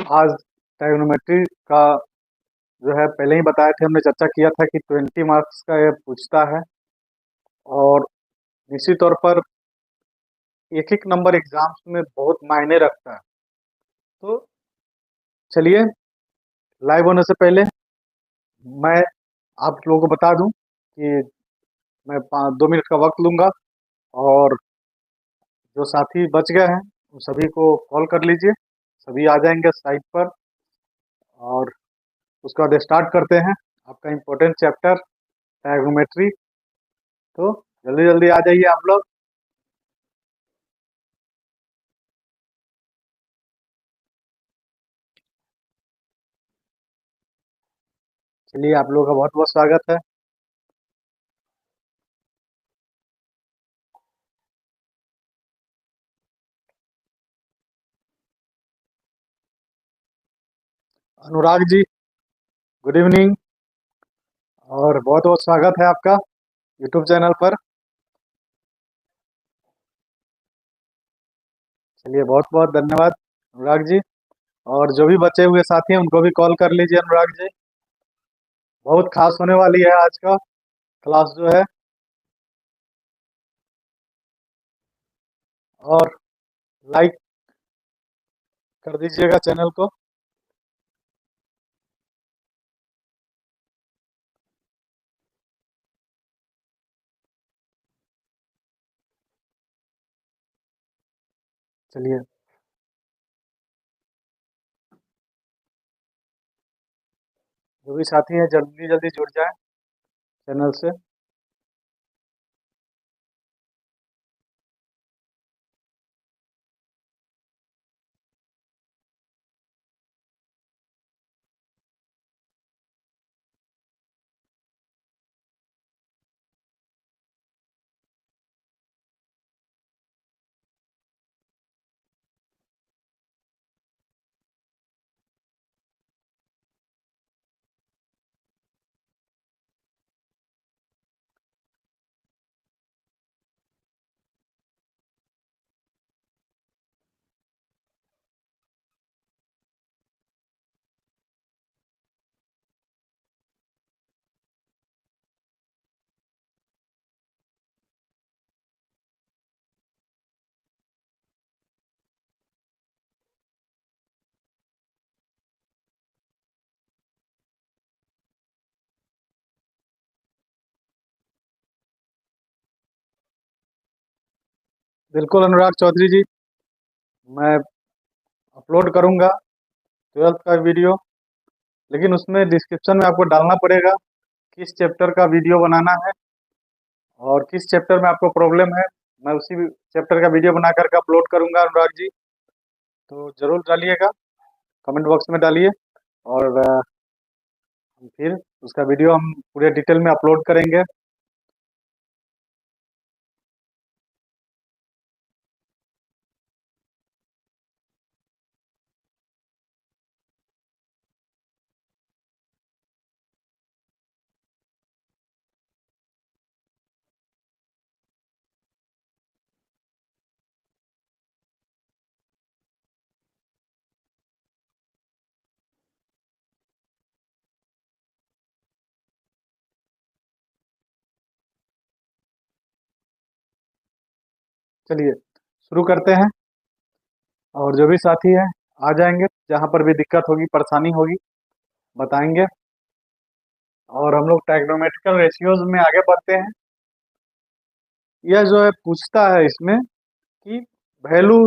आज ट्राइगोनोमेट्री का जो है पहले ही बताए थे, हमने चर्चा किया था कि 20 मार्क्स का ये पूछता है और निश्चित तौर पर एक एक नंबर एग्जाम्स में बहुत मायने रखता है। तो चलिए, लाइव होने से पहले मैं आप लोगों को बता दूं कि मैं 2 मिनट का वक्त लूंगा और जो साथी बच गए हैं उन सभी को कॉल कर लीजिए। सभी आ जाएंगे साइट पर और उसके बाद स्टार्ट करते हैं आपका इम्पोर्टेंट चैप्टर ट्राइगोनोमेट्री। तो जल्दी जल्दी आ जाइए आप लोग। चलिए, आप लोगों का बहुत बहुत स्वागत है। अनुराग जी, गुड इवनिंग और बहुत बहुत स्वागत है आपका यूट्यूब चैनल पर। चलिए, बहुत बहुत धन्यवाद अनुराग जी। और जो भी बचे हुए साथी हैं उनको भी कॉल कर लीजिए अनुराग जी। बहुत खास होने वाली है आज का क्लास जो है। और लाइक कर दीजिएगा चैनल को। चलिए, जो भी साथी हैं जल्दी जल्दी जुड़ जाए चैनल से। बिल्कुल अनुराग चौधरी जी, मैं अपलोड करूंगा 12th का वीडियो, लेकिन उसमें डिस्क्रिप्शन में आपको डालना पड़ेगा किस चैप्टर का वीडियो बनाना है और किस चैप्टर में आपको प्रॉब्लम है। मैं उसी चैप्टर का वीडियो बना करके अपलोड करूंगा अनुराग जी। तो जरूर डालिएगा, कमेंट बॉक्स में डालिए और फिर उसका वीडियो हम पूरे डिटेल में अपलोड करेंगे। चलिए शुरू करते हैं और जो भी साथी हैं आ जाएंगे। जहाँ पर भी दिक्कत होगी, परेशानी होगी, बताएंगे और हम लोग ट्राइग्नोमेट्रिकल रेशियोज में आगे बढ़ते हैं। यह जो है पूछता है इसमें कि वैल्यू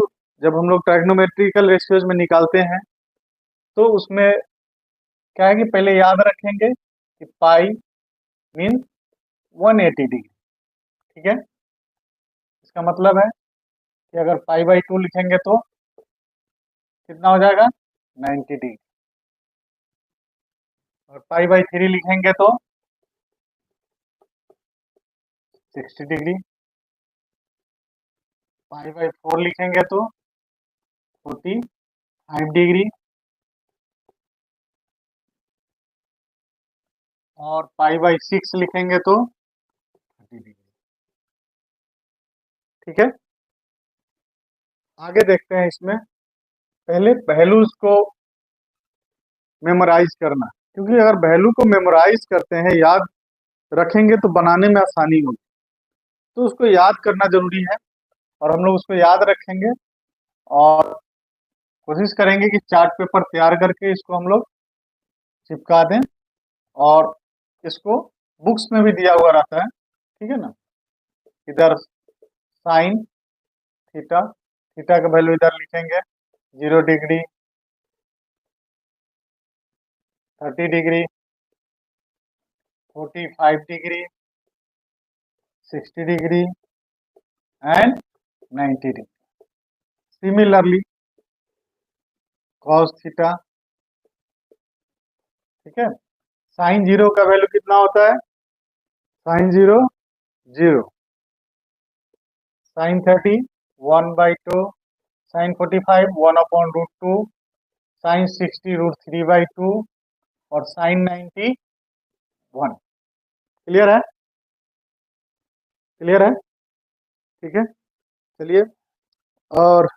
जब हम लोग ट्राइग्नोमेट्रिकल रेशियोज में निकालते हैं तो उसमें क्या है कि पहले याद रखेंगे कि पाई मीन 180 डिग्री। ठीक है, इसका मतलब है कि अगर पाई/2 लिखेंगे तो कितना हो जाएगा, 90 डिग्री। और पाई/3 लिखेंगे तो 60 डिग्री। पाई/4 लिखेंगे तो 45 डिग्री। और पाई/6 लिखेंगे तो 30 डिग्री। ठीक है, आगे देखते हैं। इसमें पहले वैल्यूज को मेमोराइज करना, क्योंकि अगर वैल्यू को मेमोराइज करते हैं, याद रखेंगे तो बनाने में आसानी होगी। तो उसको याद करना जरूरी है और हम लोग उसको याद रखेंगे और कोशिश करेंगे कि चार्ट पेपर तैयार करके इसको हम लोग चिपका दें। और इसको बुक्स में भी दिया हुआ रहता है, ठीक है ना। इधर साइन थीटा, थीटा का वैल्यू इधर लिखेंगे 0 degree, 30 degree, 45 degree, 60 degree and 90 degree. Similarly cos theta, ठीक है। साइन 0 का वैल्यू कितना होता है? साइन 0 0, साइन 30 1/2, साइन 45 1/√2, साइन 60 √3/2 और साइन 90 1। क्लियर है? क्लियर है? ठीक है, चलिए। और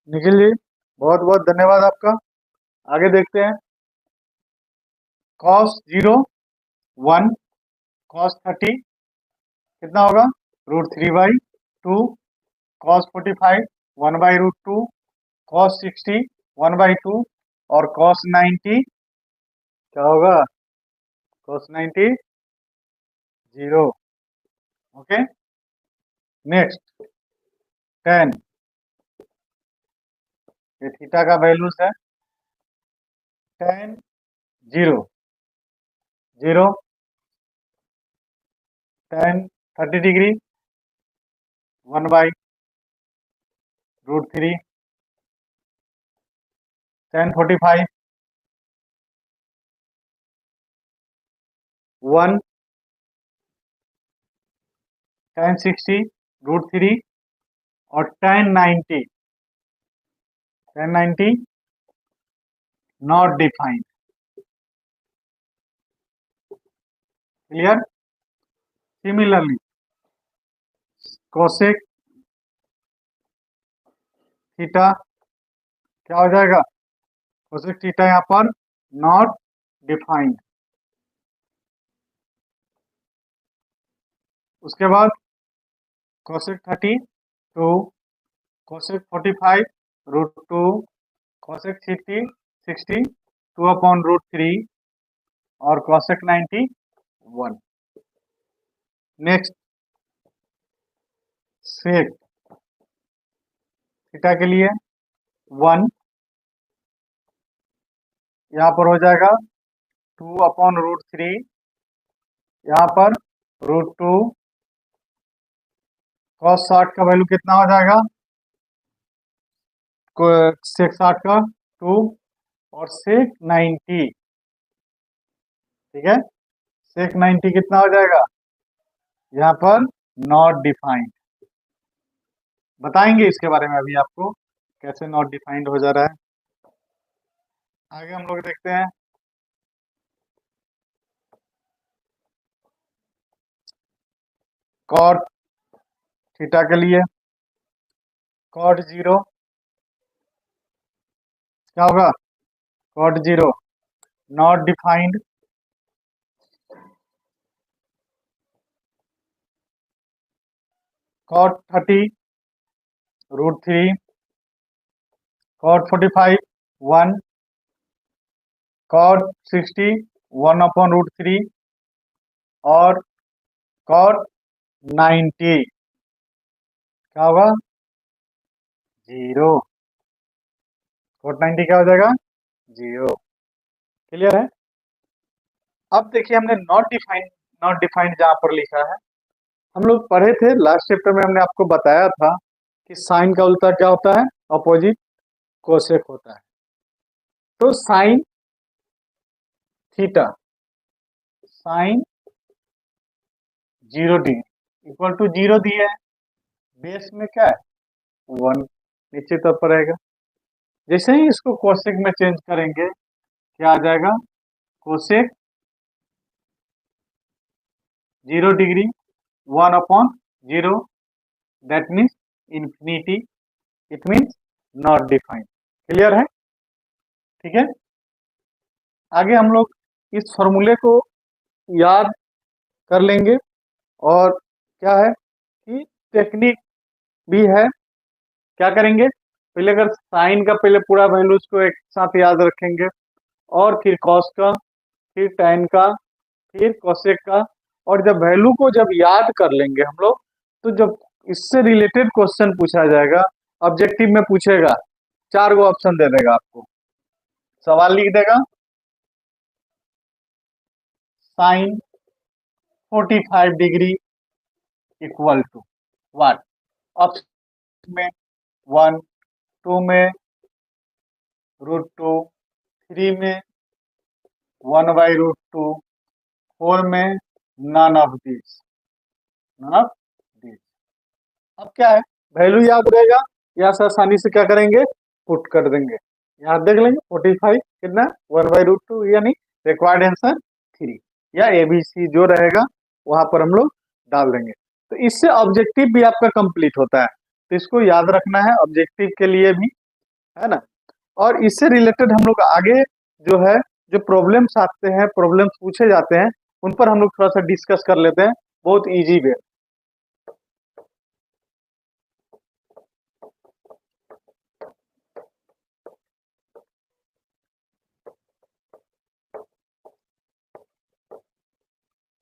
निखिल जी, बहुत बहुत धन्यवाद आपका। आगे देखते हैं। cos 0 1, cos 30 कितना होगा? √3/2, cos 45 1/√2, cos 60 1/2 और cos 90 क्या होगा? cos 90 0। ओके, नेक्स्ट tan, ये थीटा का वैल्यूज है। tan 0 0, tan 30 degree 1/√3, tan 45 1, tan 60 √3 और tan 90 not defined. Clear? Similarly cosec theta क्या हो जाएगा? कोसेक थीटा यहाँ पर नॉट डिफाइंड। उसके बाद कोसेक 32, कोसेक 45 √2, कोसेक 60 2/√3 और कोसेक 90 1। नेक्स्ट सेक थीटा के लिए 1, यहाँ पर हो जाएगा 2/√3, यहाँ पर √2, cos 60 का वैल्यू कितना हो जाएगा? सेक 60 का 2 और सेक 90, ठीक है। सेक 90 कितना हो जाएगा? यहाँ पर नॉट डिफाइंड। बताएंगे इसके बारे में अभी आपको कैसे नॉट डिफाइंड हो जा रहा है। आगे हम लोग देखते हैं। cot थीटा के लिए cot 0 क्या होगा? cot 0 not defined. cot 30 √3, cot 45 1, cot 60 1/√3 और cot 90 क्या होगा? 0। cot 90 क्या हो जाएगा? 0। क्लियर है? अब देखिए, हमने नॉट डिफाइंड जहां पर लिखा है, हम लोग पढ़े थे लास्ट चैप्टर में, हमने आपको बताया था कि साइन का उल्टा क्या होता है? अपोजिट कोसेक होता है। तो sine theta sine 0 degree equal to 0 दिया है, बेस में क्या है? 1 निश्चित तौर पर रहेगा। जैसे ही इसको कोसेक में चेंज करेंगे, क्या आ जाएगा? Cosec 0 degree 1/0, that means infinity, it means not defined. Clear है? ठीक है। आगे हम लोग इस फॉर्मूले को याद कर लेंगे, और क्या है कि टेक्निक भी है। क्या करेंगे, पहले अगर साइन का पहले पूरा वैल्यूज को एक साथ याद रखेंगे, और फिर कॉस का, फिर tan का, फिर कोसेक का। और जब वैल्यू को जब याद कर लेंगे हम लोग, तो जब इससे रिलेटेड क्वेश्चन पूछा जाएगा, ऑब्जेक्टिव में पूछेगा, 4 गो ऑप्शन दे देगा आपको, सवाल लिख देगा sine 45 degree equal to what. Option में 1, 2 में √2, 3 में 1/√2, 4 में none of this, none of this. अब क्या है, वैल्यू याद रहेगा, यहाँ से आसानी से क्या करेंगे, पुट कर देंगे। यहाँ देख लेंगे 45 कितना, 1/√2, यानी रिक्वायर्ड आंसर 3, या ABC जो रहेगा वहां पर हम लोग डाल देंगे। तो इससे ऑब्जेक्टिव भी आपका कंप्लीट होता है, तो इसको याद रखना है ऑब्जेक्टिव के लिए भी, है ना। और इससे रिलेटेड हम लोग आगे जो है, जो प्रॉब्लम्स आते हैं, प्रॉब्लम्स पूछे जाते हैं, उन पर हम लोग थोड़ा सा डिस्कस कर लेते हैं, बहुत इजी वे।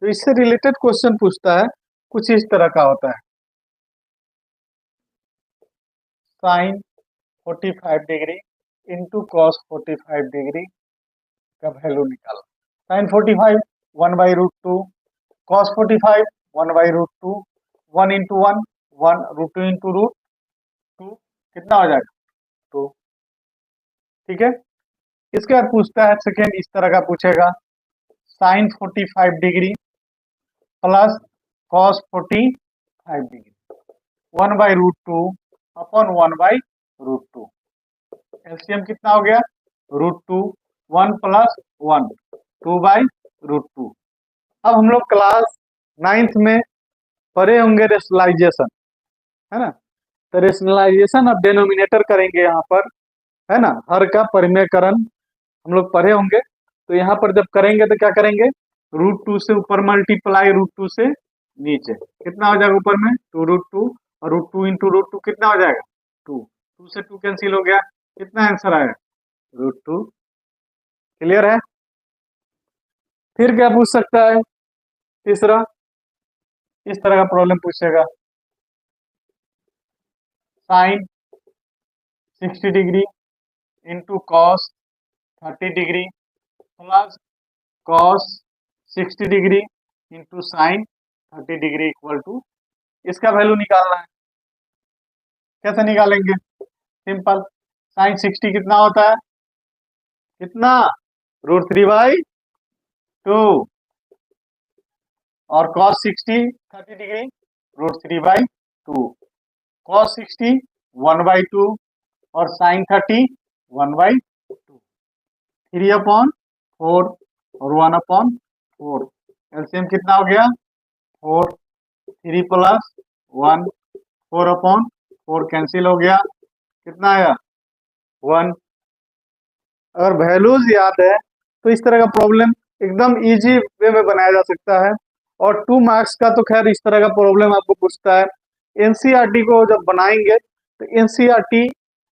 तो इससे रिलेटेड क्वेश्चन पूछता है, कुछ इस तरह का होता है, sine 45 degree into cos 45 degree का वैल्यू निकाला। साइन 45 1/√2, कॉस 45 1/√2, 1 इंटू 1 1, √2 इंटू √2 कितना हो जाएगा 2। ठीक है, इसके बाद पूछता है सेकेंड, इस तरह का पूछेगा, sine 45 degree plus cos 45 degree 1/√2 upon 1/√2। LCM कितना हो गया, √2, 1 प्लस 1, 2/√2। अब हम लोग क्लास 9th में पढ़े होंगे रेशनलाइजेशन, है ना। तो रेशनलाइजेशन अब डेनोमिनेटर करेंगे यहाँ पर, है ना, हर का परिमेयकरण हम लोग पढ़े होंगे। तो यहाँ पर जब करेंगे तो क्या करेंगे, √2 से ऊपर मल्टीप्लाई √2 से नीचे, कितना हो जाएगा ऊपर में 2√2, और √2 इंटू √2 कितना हो जाएगा 2, 2 से 2 कैंसिल हो गया, कितना आंसर आएगा √2। क्लियर है। फिर क्या पूछ सकता है, तीसरा इस तरह का प्रॉब्लम पूछेगा, sine 60 degree into cos 30 degree plus cos 60 degree into sine 30 degree equal to, इसका वैल्यू निकालना है। कैसे निकालेंगे, सिंपल, साइन 60 कितना होता है, कितना √3/2, और cos 60 30 डिग्री √3/2, cos 60 1/2, और sin 30 1/2, 3/4 और 1/4। एलसीएम कितना हो गया 4, 3 प्लस 1, 4/4 कैंसिल हो गया, कितना आया 1। अगर वैल्यूज याद है तो इस तरह का प्रॉब्लम एकदम इजी वे में बनाया जा सकता है। और 2 मार्क्स का तो खैर इस तरह का प्रॉब्लम आपको पूछता है। एनसीईआरटी को जब बनाएंगे तो एनसीईआरटी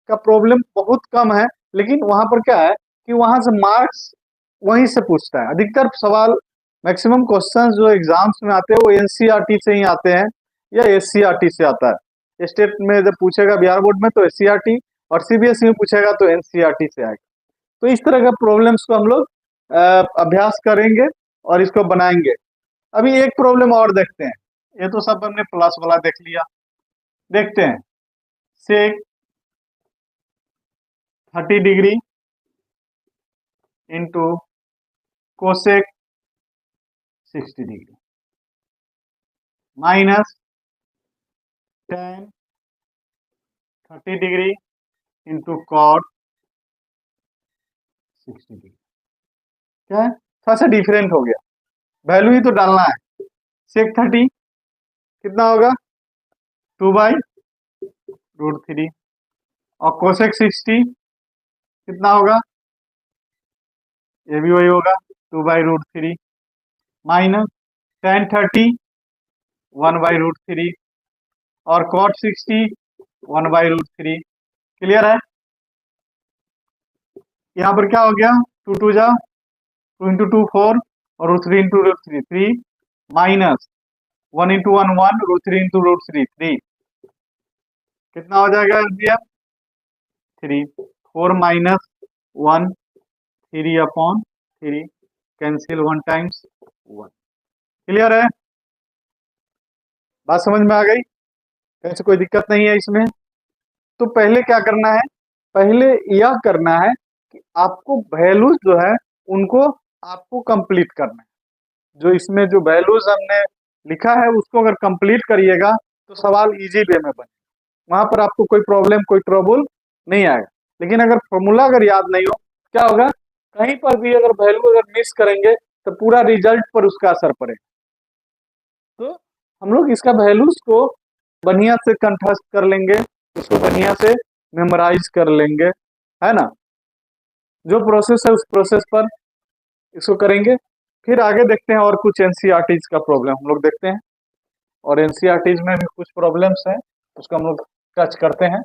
का प्रॉब्लम बहुत कम है, लेकिन वहां पर क्या है कि वहां से मार्क्स वहीं से पूछता है। अधिकतर सवाल, मैक्सिमम क्वेश्चंस जो एग्जाम्स में आते हैं वो एनसीईआरटी से ही आते हैं, या एससीईआरटी से आता है। स्टेट में जब पूछेगा बिहार बोर्ड में तो एससीईआरटी, और सीबीएसई में पूछेगा तो एनसीईआरटी से आएगा। तो इस तरह का प्रॉब्लम्स को हम लोग अभ्यास करेंगे और इसको बनाएंगे। अभी एक प्रॉब्लम और देखते हैं, ये तो सब हमने प्लस वाला देख लिया, देखते हैं sec 30 degree into cosec 60 degree minus tan 30 degree into cot 60 degree. क्या है, थोड़ा सा डिफरेंट हो गया, वैल्यू ही तो डालना है। सेक 30 कितना होगा 2/√3, और कोसेक 60 कितना होगा ये भी वही होगा 2/√3 माइनस tan30 1/√3 और cot60 1/√3। क्लियर है? यहाँ पर क्या हो गया, 2 जा 2 × 2 4 और √3 × 3 माइनस 1 × 1 1 √3 × 3 कितना हो जाएगा भैया 3 4 माइनस 1 3/3 कैंसिल 1 टाइम्स 1। क्लियर है? बात समझ में आ गई? कैसे कोई दिक्कत नहीं है इसमें। तो पहले क्या करना है, पहले यह करना है कि आपको वैल्यूज जो है उनको आपको कंप्लीट करना है। जो इसमें जो वैल्यूज हमने लिखा है उसको अगर कंप्लीट करिएगा तो सवाल इजी वे में बने, वहां पर आपको कोई प्रॉब्लम कोई ट्रबल नहीं आएगा। लेकिन अगर फॉर्मूला अगर याद नहीं हो क्या होगा, कहीं पर भी अगर वैल्यू अगर मिस करेंगे तो पूरा रिजल्ट पर उसका असर पड़ेगा। तो हम लोग इसका वैल्यूज को बढ़िया से कंठस्थ कर लेंगे, उसको बढ़िया से मेमोराइज कर लेंगे, है ना। जो प्रोसेस है उस प्रोसेस पर इसको करेंगे। फिर आगे देखते हैं और कुछ एनसीईआरटीज का प्रॉब्लम हम लोग देखते हैं, और एनसीईआरटीज में भी कुछ प्रॉब्लम्स हैं उसको हम लोग टच करते हैं।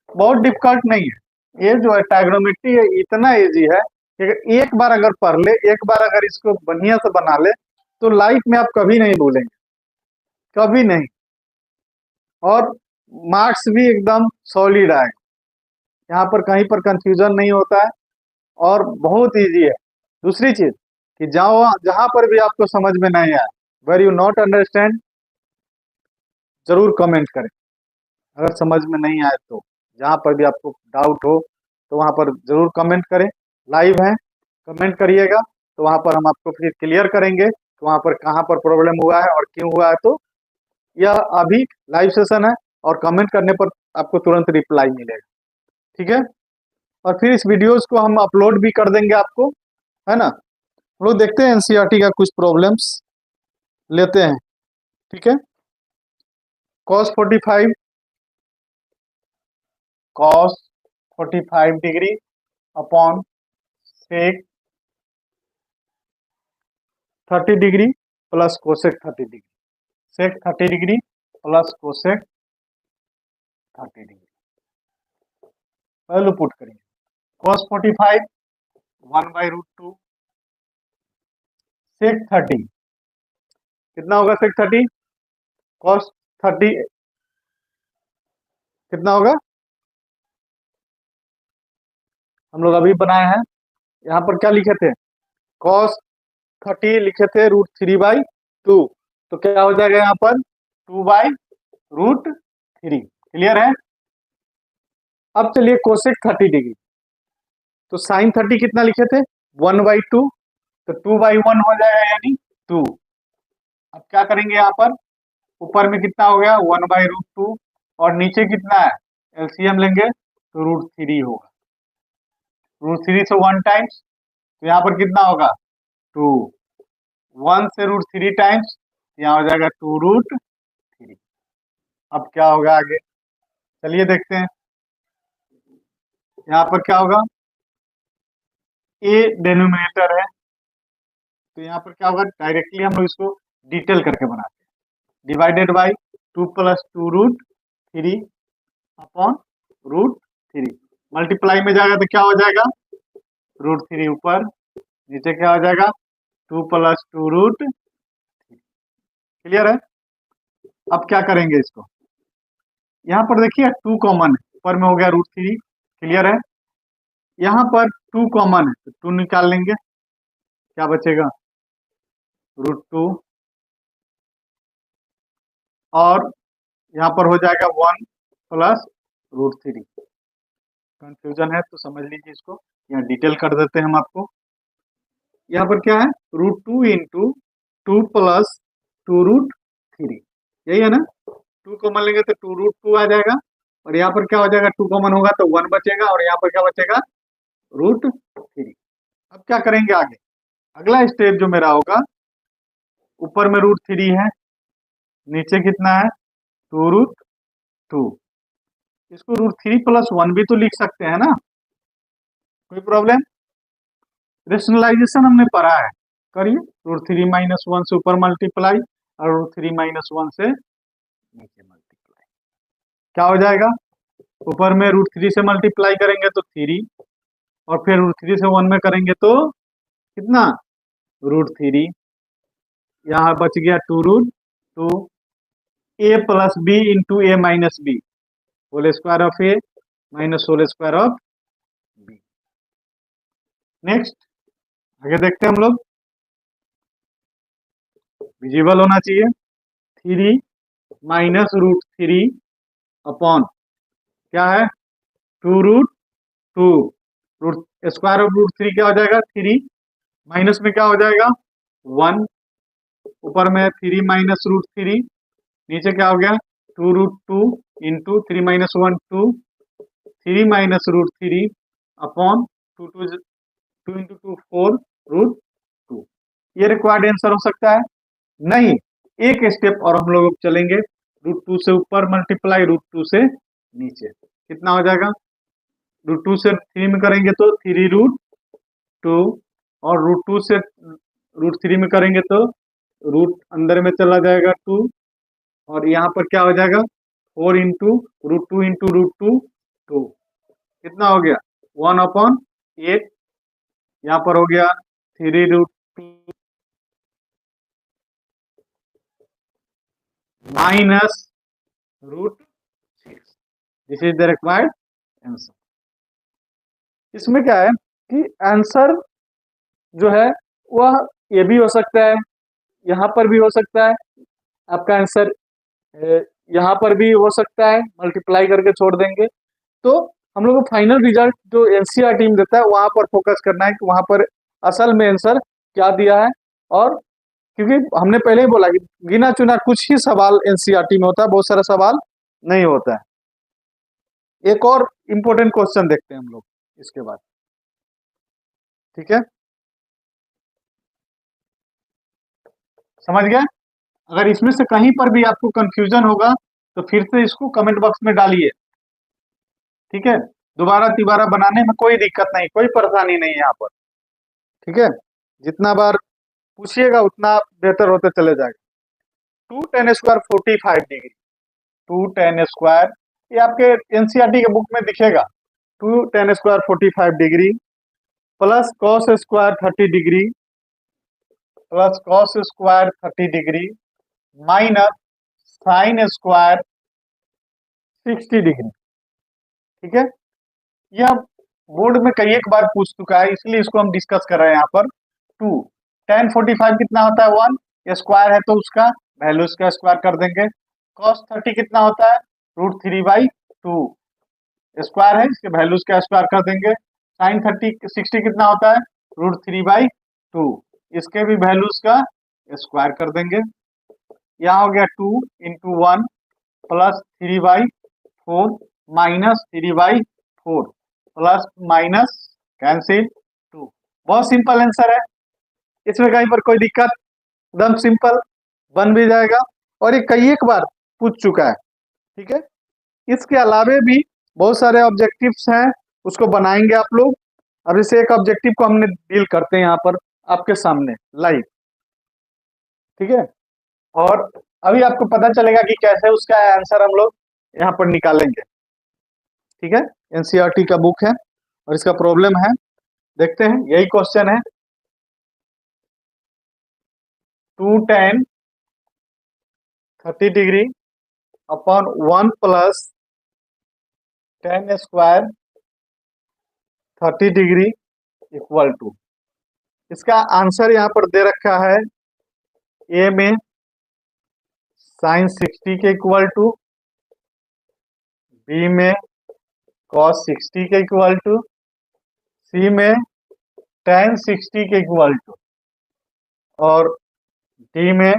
बहुत डिफिकल्ट नहीं है ये जो है, ट्रायगोनोमेट्री है इतना इजी है कि अगर एक बार अगर पढ़ ले, एक बार अगर इसको बढ़िया से बना ले तो लाइफ में आप कभी नहीं भूलेंगे, कभी नहीं। और मार्क्स भी एकदम सॉलिड आएगा, यहाँ पर कहीं पर कंफ्यूजन नहीं होता है और बहुत इजी है। दूसरी चीज कि जहां पर भी आपको समझ में नहीं आए, वेर यू नॉट अंडरस्टैंड, जरूर कमेंट करें। अगर समझ में नहीं आए तो जहां पर भी आपको डाउट हो तो वहां पर जरूर कमेंट करें। लाइव है, कमेंट करिएगा तो वहां पर हम आपको फिर क्लियर करेंगे कि वहां पर कहाँ पर प्रॉब्लम हुआ है और क्यों हुआ है। तो यह अभी लाइव सेशन है और कमेंट करने पर आपको तुरंत रिप्लाई मिलेगा, ठीक है। और फिर इस वीडियोस को हम अपलोड भी कर देंगे आपको, है ना। हम लोग देखते हैं एनसीईआरटी का कुछ प्रॉब्लम्स लेते हैं, ठीक है। cos 45 cos 45 degree upon sec 30 degree plus cosec 30 degree, sec 30 degree plus cosec 30 degree. पहले पुट करिए cos 45 1/√2 sec 30 कितना होगा, sec 30 cos 30 कितना होगा, हम लोग अभी बनाए हैं। यहाँ पर क्या लिखे थे, cos 30 लिखे थे √3/2, तो क्या हो जाएगा यहाँ पर 2/√3। क्लियर है? अब चलिए कोसेक 30 डिग्री, तो साइन 30 कितना लिखे थे 1/2, तो 2/1 हो जाएगा यानी 2। अब क्या करेंगे यहाँ पर, ऊपर में कितना हो गया 1/√2 और नीचे कितना है, एलसीएम लेंगे तो √3 होगा। √3 से 1 टाइम्स, तो यहाँ पर कितना होगा 2, 1 से √3 टाइम्स, यहाँ हो जाएगा 2√3। अब क्या होगा आगे, चलिए देखते हैं। यहाँ पर क्या होगा, ए डेनोमिनेटर है तो यहाँ पर क्या होगा, डायरेक्टली हम लोग इसको डिटेल करके बनाते हैं। डिवाइडेड बाई 2 + 2√3 अपॉन √3, मल्टीप्लाई में जाएगा तो क्या हो जाएगा √3 ऊपर, नीचे क्या हो जाएगा 2 + 2√3। क्लियर है? अब क्या करेंगे इसको, यहाँ पर देखिए 2 कॉमन है, ऊपर में हो गया √3। क्लियर है? यहाँ पर 2 कॉमन है तो 2 निकाल लेंगे, क्या बचेगा √2 और यहाँ पर हो जाएगा 1 + √3। कंफ्यूजन है तो समझ लीजिए इसको, यहाँ डिटेल कर देते हैं हम आपको। यहाँ पर क्या है √2 × 2 + 2√3, यही है ना। 2 कॉमन लेंगे तो 2√2 आ जाएगा और यहाँ पर क्या हो जाएगा 2 कॉमन होगा तो 1 बचेगा और यहाँ पर क्या बचेगा √3। अब क्या करेंगे आगे, अगला स्टेप जो मेरा होगा, ऊपर में √3 है, नीचे कितना है 2√2, इसको √3+1 भी तो लिख सकते हैं ना, कोई प्रॉब्लम? रेशनलाइजेशन हमने पढ़ा है, करिए। √3 - 1 से ऊपर मल्टीप्लाई और √3 - 1 से नीचे मल्टीप्लाई, क्या हो जाएगा? ऊपर में √3 से मल्टीप्लाई करेंगे तो 3, और फिर √3 से 1 में करेंगे तो कितना? √3। यहाँ बच गया 2√2, a+b × a - b, whole square of a minus whole square of b। Next आगे देखते हैं हम लोग, विजिबल होना चाहिए। 3 - √3 अपॉन क्या है? 2√2, रूट स्क्वायर ऑफ √3 क्या हो जाएगा? 3, माइनस में क्या हो जाएगा? 1, ऊपर में 3 - √3, नीचे क्या हो गया? 2√2 इंटू 3 - 1 2, 3 - √3 अपॉन 2 इंटू 2 4 √2। ये रिक्वायर्ड आंसर हो सकता है? नहीं, एक स्टेप और हम लोग चलेंगे। √2 से ऊपर मल्टीप्लाई √2 से नीचे, कितना हो जाएगा? √2 से 3 में करेंगे तो 3√2, और √2 से √3 में करेंगे तो रूट अंदर में चला जाएगा 2, और यहाँ पर क्या हो जाएगा? 4 इंटू √2 इंटू √2 2, कितना हो गया? 1/8। यहाँ पर हो गया 3√2 minus √6। This is the required answer. इसमें क्या है कि आंसर जो है वह ये भी हो सकता है, यहाँ पर भी हो सकता है, आपका आंसर यहाँ पर भी हो सकता है, मल्टीप्लाई करके छोड़ देंगे। तो हम लोग को फाइनल रिजल्ट जो एनसीईआर टीम देता है वहां पर फोकस करना है कि वहां पर असल में आंसर क्या दिया है। और क्योंकि हमने पहले ही बोला कि गिना चुना कुछ ही सवाल एनसीईआरटी में होता है, बहुत सारा सवाल नहीं होता है। एक और इम्पोर्टेंट क्वेश्चन देखते हैं हम लोग इसके बाद, ठीक है? समझ गए? अगर इसमें से कहीं पर भी आपको कंफ्यूजन होगा तो फिर से इसको कमेंट बॉक्स में डालिए, ठीक है? दोबारा तिबारा बनाने में कोई दिक्कत नहीं, कोई परेशानी नहीं है यहाँ पर, ठीक है? जितना बार पूछिएगा उतना बेहतर होते चले जाएगा। 2 tan² 45 डिग्री, 2 tan², ये आपके एनसीईआरटी के बुक में दिखेगा। 2 tan² 45 degree plus cos² 30 degree plus cos² 30 degree minus sin² 60 degree, ठीक है? यह बोर्ड में कई एक बार पूछ चुका है, इसलिए इसको हम डिस्कस कर रहे हैं यहाँ पर। 2 tan 45 कितना होता है? 1, स्क्वायर है तो उसका वैल्यू का स्क्वायर कर देंगे। cos 30 कितना होता है? √3/2, स्क्वायर है, इसके वैल्यूज का स्क्वायर कर देंगे। sin 60 कितना होता है? √3/2, इसके भी वैल्यूज का स्क्वायर कर देंगे। यहाँ हो गया 2 into 1 plus 3/4 minus 3/4 plus minus cancel 2। बहुत सिंपल आंसर है, इसमें कहीं पर कोई दिक्कत, एकदम सिंपल बन भी जाएगा, और ये कई एक बार पूछ चुका है, ठीक है? इसके अलावे भी बहुत सारे ऑब्जेक्टिव्स हैं, उसको बनाएंगे आप लोग। अब इसे एक ऑब्जेक्टिव को हमने डील करते हैं यहाँ पर आपके सामने लाइव, ठीक है? और अभी आपको पता चलेगा कि कैसे उसका आंसर हम लोग यहाँ पर निकालेंगे, ठीक है? एनसीईआरटी का बुक है और इसका प्रॉब्लम है, देखते हैं। यही क्वेश्चन है, 2 tan 30 degree upon 1 plus tan² 30 degree equal to, इसका आंसर यहाँ पर दे रखा है ए में sin 60 के इक्वल टू, बी में cos 60 के इक्वल टू, सी में tan 60 के इक्वल टू, और डी में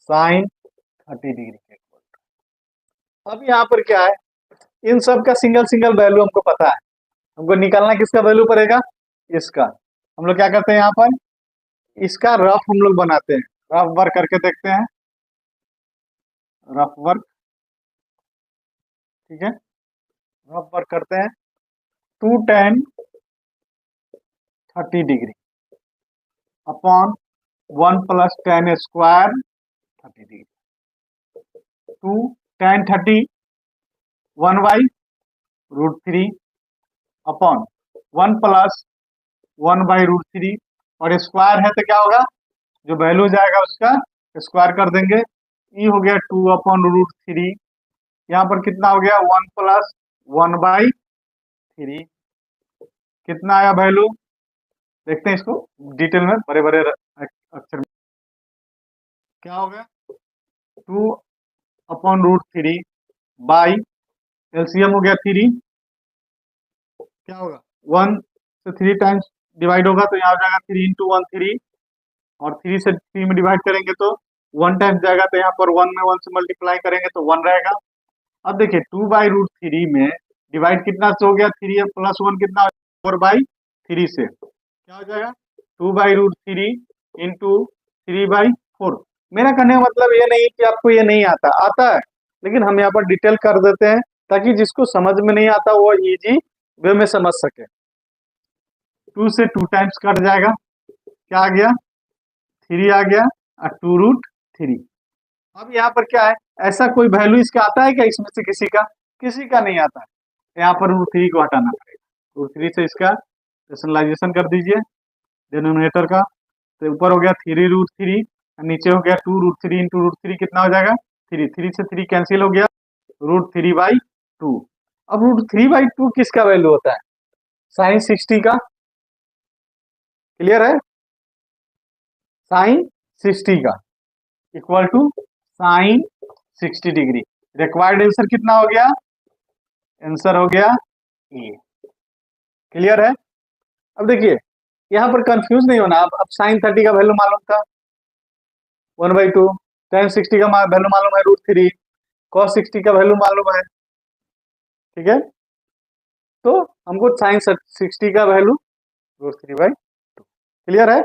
sin 30 डिग्री के इक्वल टू। अब यहाँ पर क्या है, इन सब का सिंगल सिंगल वैल्यू हमको पता है, हमको निकालना किसका वैल्यू पड़ेगा? इसका। हम लोग क्या करते हैं यहाँ पर, इसका रफ हम लोग बनाते हैं, रफ वर्क करके देखते हैं, रफ वर्क ठीक है, अब वर्क करते हैं 2 tan 30 degree upon 1 plus tan square 30 degree, 2 tan 30 1 by √3 upon 1 plus 1 by √3 और स्क्वायर है तो क्या होगा, जो वैल्यू जाएगा उसका स्क्वायर कर देंगे। ई हो गया 2 अपॉन √3, यहाँ पर कितना हो गया 1 प्लस 1 बाई 3, कितना आया वैल्यू, देखते हैं इसको डिटेल में बड़े बड़े अक्षर में। क्या हो गया 2 अपॉन √3 बाई एलसीएम हो गया 3, क्या होगा 1 से 3 टाइम्स डिवाइड होगा तो यहाँ हो जाएगा 3 इंटू 1 3, और 3 से 3 में डिवाइड करेंगे तो 1 टाइम्स जाएगा, तो यहाँ पर 1 में 1 से मल्टीप्लाई करेंगे तो 1 रहेगा। अब देखिए 2 बाई √3 में डिवाइड कितना से हो गया 3 प्लस 1 कितना 4 बाई 3 से, क्या हो जाएगा 2 बाई √3 इंटू 3 बाई 4। मेरा कहने का मतलब ये नहीं कि आपको ये नहीं आता, आता है, लेकिन हम यहाँ पर डिटेल कर देते हैं ताकि जिसको समझ में नहीं आता वो इजी वे में समझ सके। 2 से 2 टाइम्स कट जाएगा, क्या आ गया 3 आ गया और 2√3। अब यहाँ पर क्या है, ऐसा कोई वैल्यू इसका आता है क्या, इसमें से किसी का नहीं आता है, यहाँ पर √3 को हटाना पड़ेगा। √3 से इसका रेशनलाइजेशन कर दीजिए डिनोमिनेटर का, तो ऊपर हो गया 3√3 नीचे हो गया 2√3 इंटू √3 कितना हो जाएगा 3, 3 से 3 कैंसिल हो गया √3/2। अब √3/2 किसका वैल्यू होता है, साइन 60 का, क्लियर है, साइन 60 का equal to sine 60 degree. Required answer कितना हो गया, आंसर हो गया ए, क्लियर है। अब देखिए यहाँ पर कंफ्यूज नहीं होना, अब साइन 30 का वैल्यू मालूम था 1/2, tan 60 का वैल्यू मालूम है √3, cos 60 का वैल्यू मालूम है, ठीक है, तो हमको साइन 60 का वैल्यू √3/2, क्लियर है।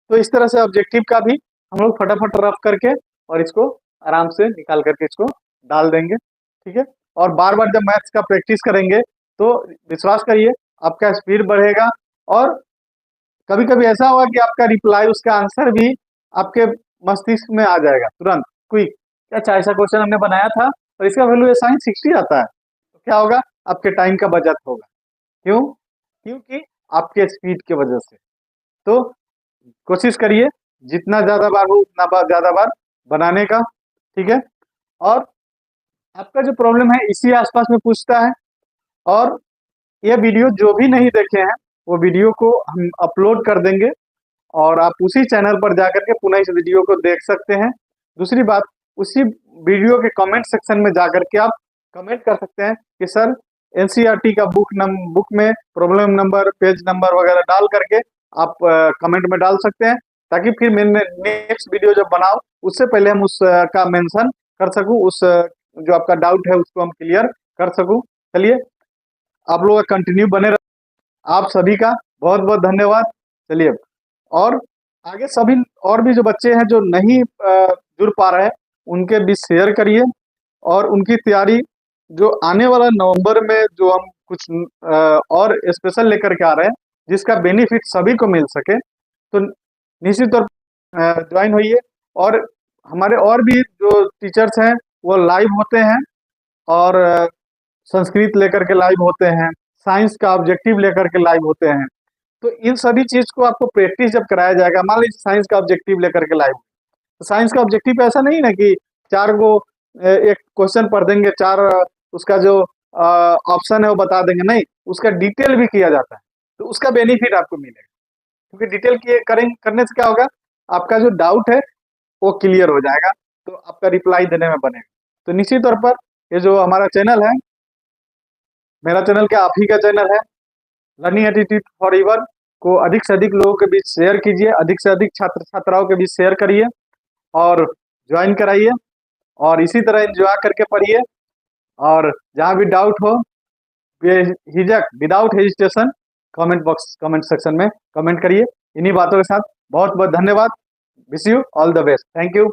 तो इस तरह से ऑब्जेक्टिव का भी हम लोग फटाफट रफ करके और इसको आराम से निकाल करके इसको डाल देंगे, ठीक है। और बार बार जब मैथ्स का प्रैक्टिस करेंगे तो विश्वास करिए आपका स्पीड बढ़ेगा, और कभी कभी ऐसा होगा कि आपका रिप्लाई उसका आंसर भी आपके मस्तिष्क में आ जाएगा तुरंत क्विक, अच्छा ऐसा क्वेश्चन हमने बनाया था और इसका वैल्यू साइन 60 आता है, तो क्या होगा आपके टाइम का बचत होगा, क्यों, क्योंकि आपके स्पीड की वजह से। तो कोशिश करिए जितना ज्यादा बार हो उतना ज्यादा बार बनाने का, ठीक है। और आपका जो प्रॉब्लम है इसी आसपास में पूछता है, और ये वीडियो जो भी नहीं देखे हैं वो वीडियो को हम अपलोड कर देंगे और आप उसी चैनल पर जाकर के पुनः इस वीडियो को देख सकते हैं। दूसरी बात, उसी वीडियो के कमेंट सेक्शन में जाकर के आप कमेंट कर सकते हैं कि सर एनसीईआरटी का बुक में प्रॉब्लम नंबर पेज नंबर वगैरह डाल करके आप कमेंट में डाल सकते हैं, ताकि फिर मैं नेक्स्ट वीडियो जब बनाऊं उससे पहले हम उस का मेंशन कर सकूं, उस जो आपका डाउट है उसको हम क्लियर कर सकूं। चलिए आप लोग कंटिन्यू बने रहे, आप सभी का बहुत बहुत धन्यवाद। चलिए, और आगे सभी और भी जो बच्चे हैं जो नहीं जुड़ पा रहे हैं उनके भी शेयर करिए, और उनकी तैयारी जो आने वाला नवंबर में जो हम कुछ और स्पेशल लेकर के आ रहे हैं जिसका बेनिफिट सभी को मिल सके, तो निश्चित तौर पर ज्वाइन होइए। और हमारे और भी जो टीचर्स हैं वो लाइव होते हैं, और संस्कृत लेकर के लाइव होते हैं, साइंस का ऑब्जेक्टिव लेकर के लाइव होते हैं। तो इन सभी चीज को आपको प्रैक्टिस जब कराया जाएगा, मान लीजिए साइंस का ऑब्जेक्टिव लेकर के लाइव, तो साइंस का ऑब्जेक्टिव ऐसा नहीं ना कि 4 को एक क्वेश्चन पढ़ देंगे, 4 उसका जो ऑप्शन है वो बता देंगे, नहीं, उसका डिटेल भी किया जाता है, तो उसका बेनिफिट आपको मिलेगा, क्योंकि डिटेल करने से क्या होगा, आपका जो डाउट है वो क्लियर हो जाएगा, तो आपका रिप्लाई देने में बनेगा। तो निश्चित तौर पर ये जो हमारा चैनल है, मेरा चैनल क्या आप ही का चैनल है, लर्निंग एटीट्यूड फॉर एवर, को अधिक से अधिक लोगों के बीच शेयर कीजिए, अधिक से अधिक छात्र छात्राओं के बीच शेयर करिए और ज्वाइन कराइए, और इसी तरह एंजॉय करके पढ़िए, और जहाँ भी डाउट हो बेहिचक विदाउट हेजिटेशन कमेंट सेक्शन में कमेंट करिए। इन्हीं बातों के साथ बहुत बहुत धन्यवाद, wish you all the best, thank you.